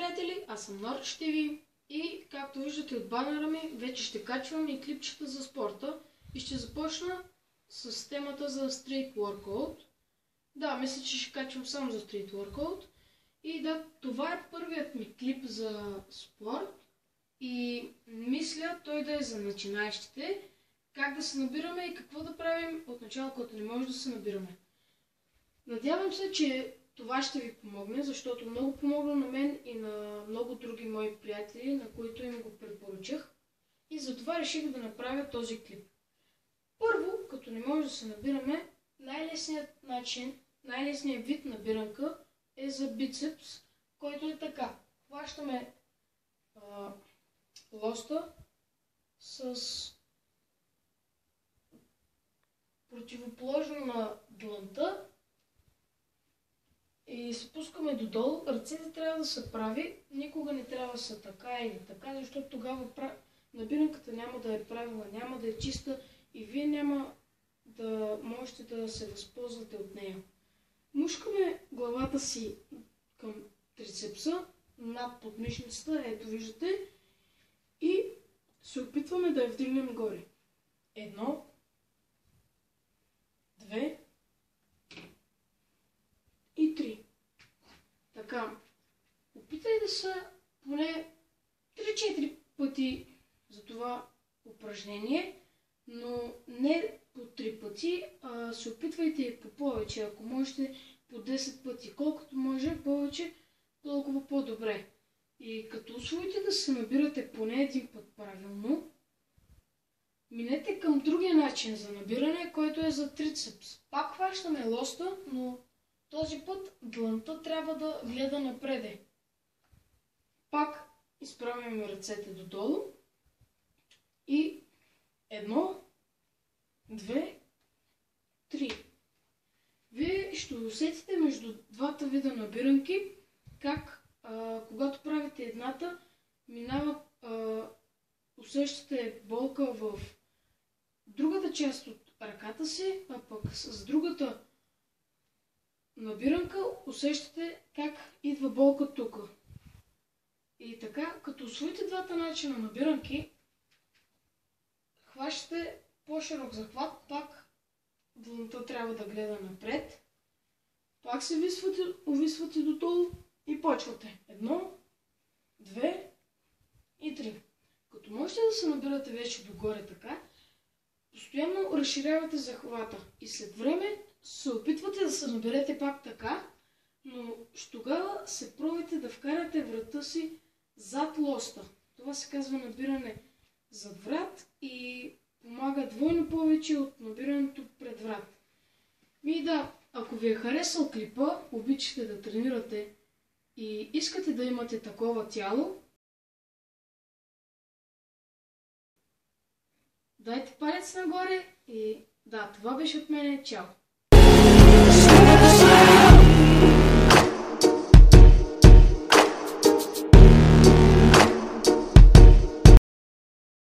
приятели, аз съм Норч ТВ и както виждате от банера ми, вече ще качвам и клипчета за спорта и ще започна с темата за Street Workout. Да, мисля, че ще качвам само за Street Workout. И да, това е първият ми клип за спорт и мисля той да е за начинаещите, как да се набираме и какво да правим от начало, когато не може да се набираме. Надявам се, че това ще ви помогне, защото много помогна на мен и на много други мои приятели, на които им го препоръчах. И затова реших да направя този клип. Първо, като не може да се набираме, най-лесният начин, най-лесният вид набиранка е за бицепс, който е така. Хващаме лоста с противоположно на длънта и спускаме додолу. Ръцете трябва да са прави, никога не трябва да са така или така, защото тогава набиранката няма да е правилна, няма да е чиста и вие няма да можете да се възползвате от нея. Мушкаме главата си към трицепса, над подмишницата, ето виждате, и се опитваме да я вдигнем горе. 1, 2 и 3. Така, опитайте се поне 3-4 пъти за това упражнение, но не по 3 пъти, а се опитвайте и по повече, ако можете по 10 пъти. Колкото може повече, толкова по-добре. И като усвоите да се набирате поне един път правилно, минете към другия начин за набиране, който е за трицепс. Пак хващаме лоста, но този път длънта трябва да гледа напреде. Пак изправяме ръцете додолу и 1, 2, 3. Вие ще усетите между двата вида набиранки, как когато правите едната, усещате болка в другата част от ръката си, а пък с другата набиранка усещате как идва болка тук. И така, като усвоите двата начина набиранки, хващате по-широк захват, пак длънта трябва да гледа напред, пак се увисвате долу и почвате. 1, 2 и 3. Като можете да се набирате вече догоре така, постоянно разширявате захвата и след време се опитвате да се наберете пак така, но тогава се пробвайте да вкарате врата си зад лоста. Това се казва набиране зад врат и помага двойно повече от набирането пред врат. И да, ако ви е харесал клипа, обичате да тренирате и искате да имате такова тяло, дайте палец нагоре и да, това беше от мене. Чао!